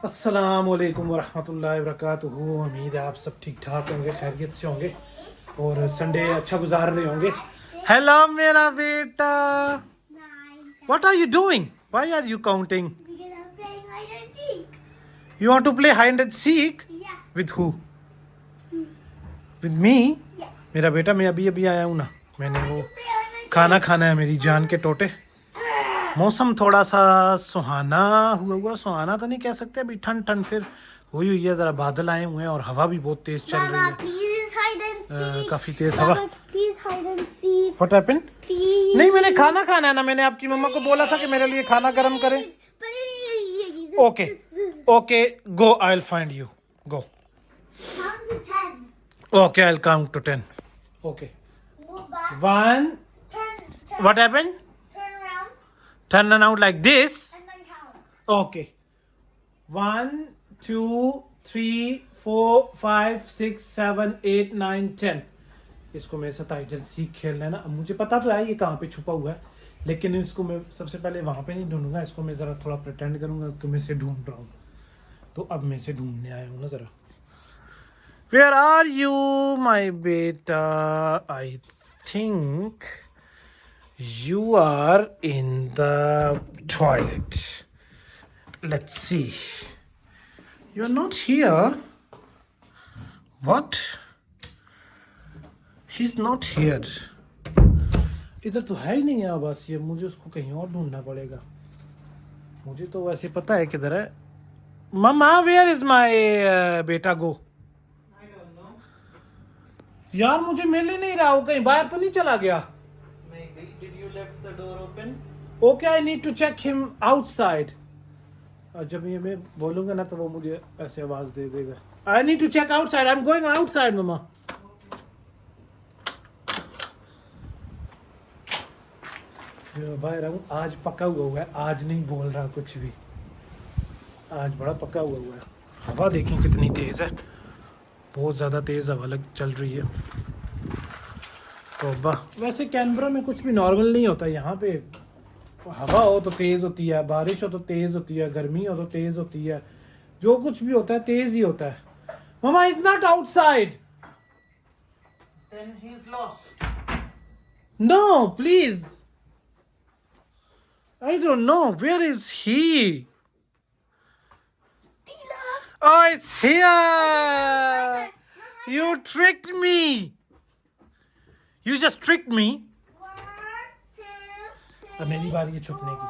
अस्सलामुअलैकुम वरहमतुल्लाहि वबरकातुहू। उम्मीद है आप सब ठीक ठाक होंगे, खैरियत से होंगे और संडे अच्छा गुजार रहे होंगे। हेलो मेरा बेटा, what are you doing? Why are you counting? You want to play hide and seek? Yeah. With who? With me? Yeah. मेरा बेटा, मैं अभी आया हूँ ना, मैंने वो खाना खाना है मेरी जान के टोटे। मौसम थोड़ा सा सुहाना हुआ, सुहाना तो नहीं कह सकते, अभी ठंड ठंड फिर हुई है, जरा बादल आए हुए हैं और हवा भी बहुत तेज चल रही है, काफी तेज हवा। What happened? नहीं, मैंने खाना खाना है ना, मैंने आपकी मम्मा को बोला था कि मेरे लिए खाना गर्म करें। Okay okay, go, I will find you, go. Okay, I will count to 10. Okay, 1. What happened? Turn around like this. Okay. 1, 2, 3, 4, 5, 6, 7, 8, 9, 10. इसको मेरे साथ हाइड एंड सीक खेलना है ना। अब मुझे पता तो है ये कहाँ पे छुपा हुआ है, लेकिन इसको मैं सबसे पहले वहाँ पे नहीं ढूंढूंगा, इसको मैं ज़रा थोड़ा प्रिटेंड करूंगा कि मैं इसे ढूंढ रहा हूँ। तो अब मैं इसे ढूंढने आया हूँ ना ज़रा। Where are you, my beta? I think you are in the toilet. Let's see. You're not here. What? He's not here. इधर तो है ही नहीं है बस ये, मुझे उसको कहीं और ढूंढना पड़ेगा। मुझे तो वैसे पता है किधर है। मम्मा, वेयर इज माय बेटा गो? यार मुझे मिल ही नहीं रहा, वो कहीं बाहर तो नहीं चला गया? Maybe. Did you left the door open? Okay, I need to check him outside. और जब ये मैं बोलूंगा ना तो वो मुझे ऐसे आवाज दे देगा। I need to check outside. I'm going outside, मम्मा। बाहर हूँ, आज पका हुआ है, आज नहीं बोल रहा कुछ भी, आज बड़ा पका हुआ है। हवा देखें कितनी तेज है, बहुत ज़्यादा तेज़ हवा चल रही है। तो वैसे कैनबरा में कुछ भी नॉर्मल नहीं होता, यहाँ पे हवा हो तो तेज़ होती है, बारिश हो तो तेज़ होती है, गर्मी हो तो तेज़ होती है, जो कुछ भी होता है तेज़ ही होता है। Mamma is not outside. Then he's lost. No please, I don't know, where is he? Oh, it's here! You tricked me! You just tricked me! अब मेरी बारी है छुपने की।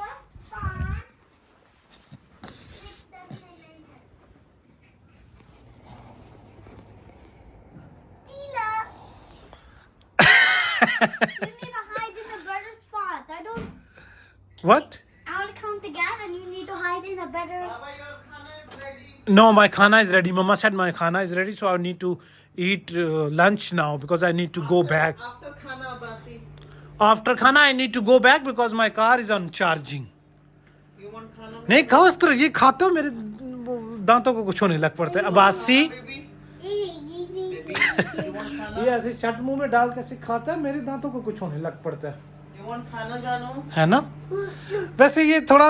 What? I will count together and you need to hide in a better... Baba, your khana is ready. No, my khana is ready. Mama said my khana is ready, so I need to eat lunch now because I need to go back. After khana, Basi. After khana, I need to go back because my car is on charging. You want khana? नहीं खाओ इस तरह, ये खाते हो मेरे दांतों को कुछ होने लग पड़ता है। Abbasi Baby. Baby. You want khana? ये ऐसे शट मुंह में डाल के ऐसे खाता है, मेरे दांतों को कुछ होने लग पड़ता है। You want khana, Janu? है ना? वैसे ये थोड़ा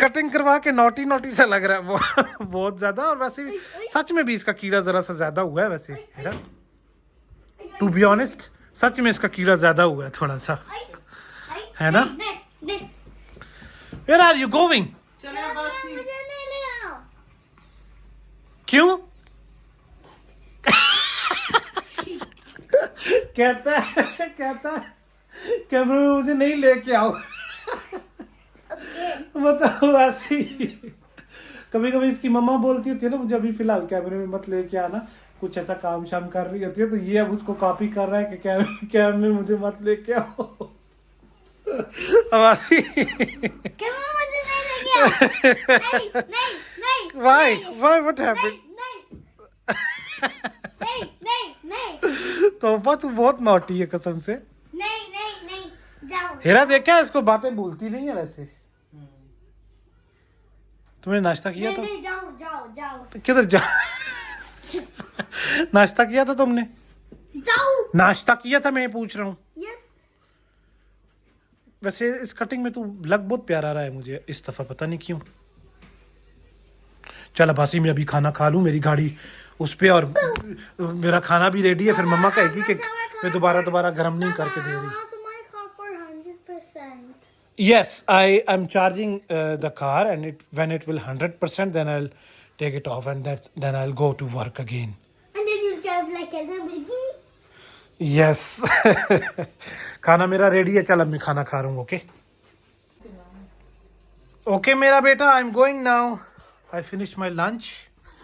कटिंग करवा के नोटी नोटी सा लग रहा है वो बहुत ज्यादा, और वैसे भी सच में भी इसका कीड़ा जरा सा ज्यादा हुआ है वैसे, है ना? टू बी ऑनेस्ट, सच में इसका कीड़ा ज्यादा हुआ है थोड़ा सा, है ना? Where are you going? चले Basi. क्यों? कहता है कैमरे में मुझे नहीं लेके आओ। बताओ, ऐसे ही कभी कभी इसकी मम्मा बोलती होती है ना मुझे, अभी फिलहाल कैमरे में मत लेके आना, कुछ ऐसा काम शाम कर रही होती है, तो ये अब उसको कॉपी कर रहा है कि कैमरे में मुझे मत लेके आओ। अवासी Why? What happened? तोहफा तू बहुत नॉटी है कसम से। नहीं, जाओ। हेरा देखा, इसको बातें भूलती नहीं है वैसे। तुमने नाश्ता किया था? नहीं, जाओ। किधर जा? नाश्ता किया था तुमने? जाओ। नाश्ता किया था, मैं पूछ रहा हूँ। यस। वैसे इस कटिंग में तू लग बहुत प्यारा रहा है मुझे इस दफा, पता नहीं क्यों। चल अब्बासी, मैं अभी खाना खा लूँ, मेरी गाड़ी उस पे, और मेरा खाना भी रेडी है। फिर मम्मा कहेगी कि मैं दोबारा गर्म नहीं करके दे रही। How's my car for 100%? Yes, I'm charging the car, and when it will 100%, then I'll take it off, and then I'll go to work again. And then you'll drive like a Lamborghini. Yes. खाना मेरा ready है, चल अब मैं खाना खा रहा हूँ। ओके ओके मेरा बेटा, I am going now, I finish my lunch.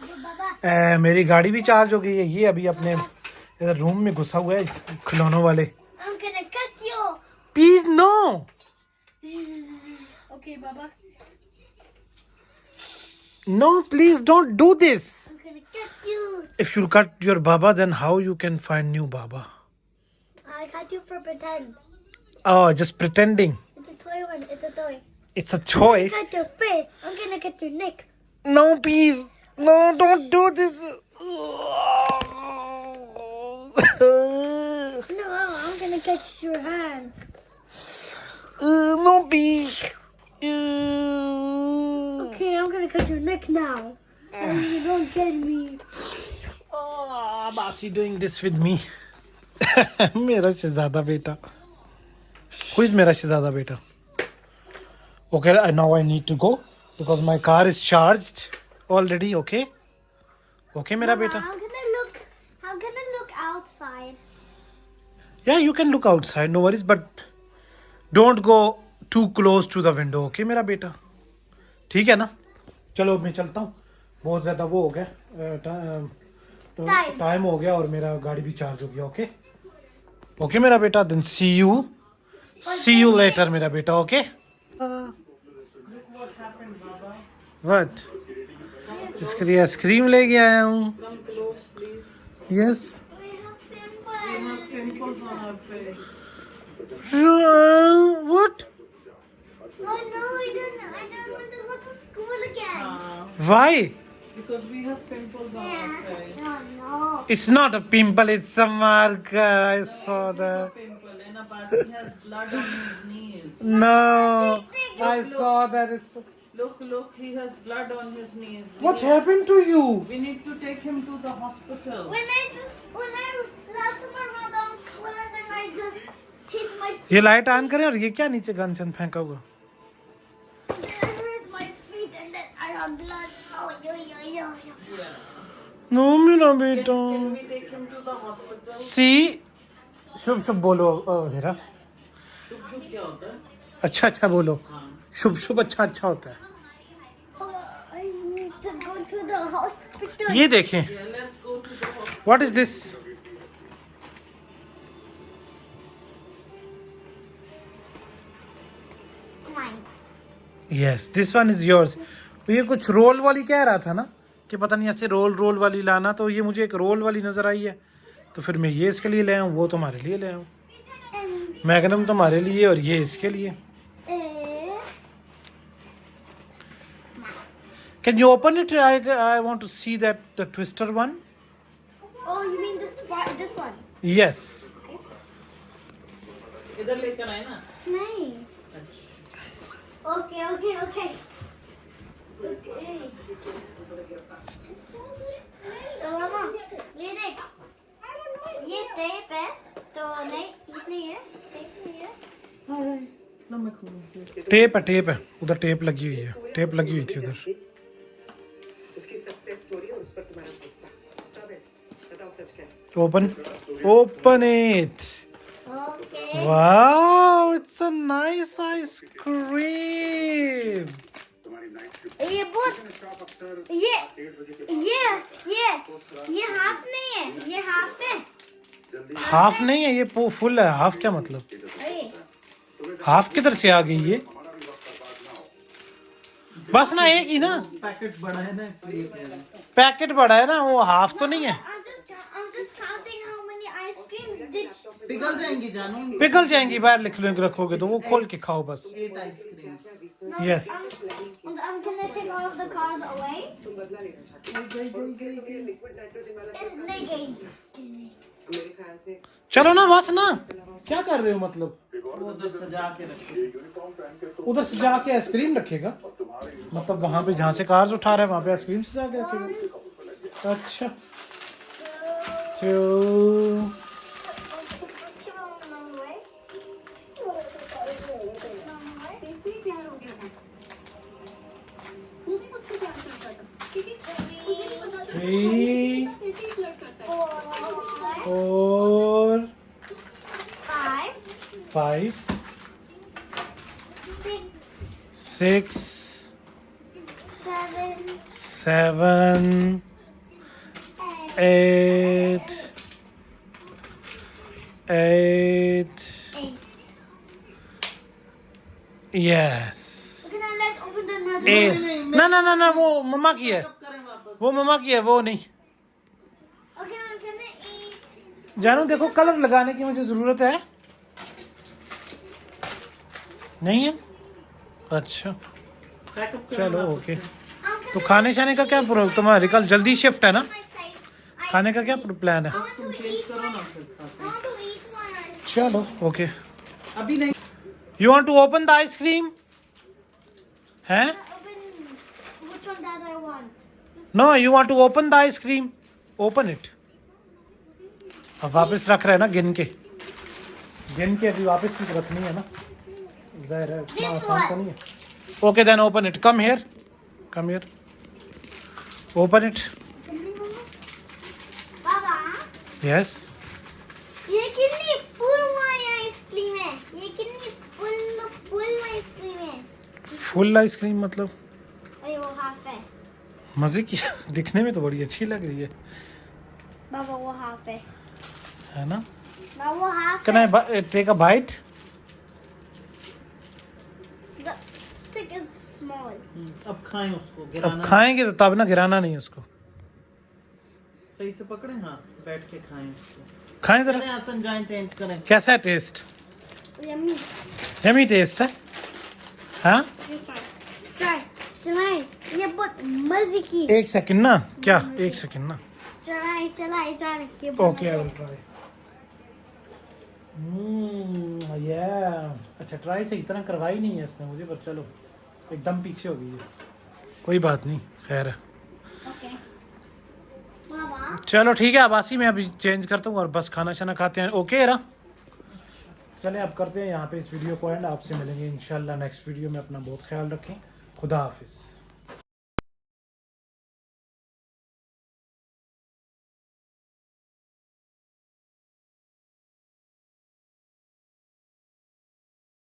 Baba, मेरी गाड़ी भी चार्ज हो गई है। ये अभी अपने इधर रूम में घुसा हुआ है खिलौनों वाले। I'm gonna cut you. Please no. Okay, Baba. No, please don't do this. I'm gonna cut you. If you cut your baba, then how you can find new baba? I cut you for pretend. Oh, just pretending. It's a toy one. It's a toy. It's a toy. Cut your face. I'm gonna cut your neck. No, please. No, don't do this. No, I'm gonna cut your hand. No, please. Okay, I'm gonna cut your neck now. And you don't get me. Oh, Basi doing this with me. मेरा शहजादा बेटा। Who is मेरा शहजादा बेटा? Okay, now I need to go because my car is charged already. Okay, okay मेरा बेटा। I'm gonna look outside. Yeah, you can look outside, no worries, but don't go too close to the window. Okay मेरा बेटा, ठीक है ना? चलो मैं चलता हूँ, बहुत ज़्यादा वो हो गया, टाइम हो गया और मेरा गाड़ी भी चार्ज हो गया। ओके ओके मेरा बेटा, then see you later मेरा बेटा। Okay what? इसके लिए आइसक्रीम लेके आया हूँ। Come close, please. Yes We have pimples. We have pimples on our face. what? Oh no, I don't want to go to school again. Why? Because we have pimples on our face. Oh no. It's not a pimple, it's a marker. I saw It's that. a pimple and Abbasi has blood on his knees. No, I saw that. It's. Look, he has blood on his knees. What happened to you? We need to take him to the hospital. When I last summer when I was school and then I just hit my ये light on करें, और ये क्या नीचे gun चंद फेंका हुआ? then I hurt my feet and then I had blood. Oh yo. Yeah. No मेरा बेटा। Can we take him to the hospital? सी शुभ शुभ बोलो हेरा। शुभ क्या होता है? अच्छा बोलो। शुभ शुभ अच्छा होता है। Oh, I need to go to the hospital. ये देखें, Yeah, let's go to the hospital. What is this? Mine. Yes, this one is yours. ये कुछ रोल वाली कह रहा था ना कि पता नहीं ऐसे रोल वाली लाना, तो ये मुझे एक रोल वाली नजर आई है, तो फिर मैं ये इसके लिए ले आऊँ, वो तुम्हारे लिए ले आऊँ। And मैग्नम तुम्हारे लिए और ये इसके लिए। Can you open it? I want to see that the twister one. oh, you mean this one? Yes. इधर लेकर आए ना? नहीं. Okay. तो मामा ये देख, ये टेप है तो नहीं, नहीं है, टेप नहीं है. लो मैं खोलूं। टेप है उधर, टेप लगी हुई है, टेप लगी हुई थी उधर। उसकी सक्सेस स्टोरी और उस पर तुम्हारा गुस्सा सब है। बताओ सच क्या है? Open it. Okay. Wow, it's a nice ice cream. ये बहुत ये हाफ नहीं है, ये हाफ है. हाफ नहीं है, ये फुल है। हाफ क्या मतलब? अरे हाफ किधर से आ गई ये? बस ना एक ही ना, पैकेट बड़ा है ना इसलिए। पैकेट बड़ा है ना, वो हाफ तो नहीं है। I'm just counting how many ice creams did. पिघल जाएंगी जानू। पिघल जाएंगी, बाहर रखोगे तो वो खोल के खाओ बस। 8 ice creams. No, Yes. I'm gonna take all of the cars away. तुम बदला लेना चाहते हो? लिक्विड नाइट्रोजन वाला It's नहीं गई. मेरे ख्याल से चलो ना बस ना, क्या कर रहे हो मतलब? वो उधर सजा के रखे। उधर सजा के आइसक्रीम रखेगा, मतलब वहां पे जहाँ से कार्स उठा रहा है वहां पे आइसक्रीम सजा के रखेगा। अच्छा तो देखते ही प्यार हो गया था। वो भी मुझसे प्यार करता था क्योंकि मुझे नहीं पता था 3 कैसे फ्लर्ट करता है। 4 5 5 6 6 7 7 8 8 yes Okay, now let's open the another 8 one. ना ना ना ना वो मम्मा की है, कब करें वापस? वो मम्मा की है, वो नहीं। Okay, now can I eat? जानू देखो कलर लगाने की मुझे जरूरत है, नहीं है? अच्छा पैकअप करें चलो वापस ओके। से। तो खाने शाने का क्या तुम्हारी कल जल्दी शिफ्ट है ना, My size. खाने का क्या प्लान है? तुम चेंज करो ना फिर I want to eat one. चलो ओके। अभी नहीं। You want to open the ice cream हैं? Open which one that I want. No you want to open the ice cream, open it. अब वापस रख रहे हैं ना गिन के अभी वापस की रखनी है ना, जाहिर है इतना आसान तो नहीं है। Okay then open it, come here open it. Baba, yes ये कितनी full वाली आइसक्रीम है? ये कितनी full आइसक्रीम है? फुल आइसक्रीम मतलब अरे वो हाफ है। मजे की दिखने में तो बड़ी अच्छी लग रही है बाबा वो हाफ है। ना? बाबा वो हाफ कैन है। I take a bite? The stick is small. अब खाएं उसको, अब गिराना। खाएंगे तो तब ना, गिराना नहीं उसको। सही से पकड़े, हाँ बैठ के खाएं उसको। खाएं चले जरा, आसन जाएं, चेंज करें। कैसा है टेस्ट? Yummy. यमी टेस्ट है हाँ? You try. चलाएं। ये बहुत मजे की। एक सेकंड ना, क्या एक सेकंड ना। चलाएं। ये बहुत ओके आई विल ट्राई। या अच्छा, ट्राई से इतना करवाई नहीं है इसने मुझे, पर चलो एकदम पीछे हो गई है, कोई बात नहीं, खैर है। Okay. बाबा चलो ठीक है आबासी, मैं अभी चेंज करता हूँ और बस खाना शाना खाते हैं। ओके रा, चले अब करते हैं यहाँ पे इस वीडियो को एंड। आपसे मिलेंगे इंशाल्लाह नेक्स्ट वीडियो में। अपना बहुत ख्याल रखें, खुदा हाफिज़।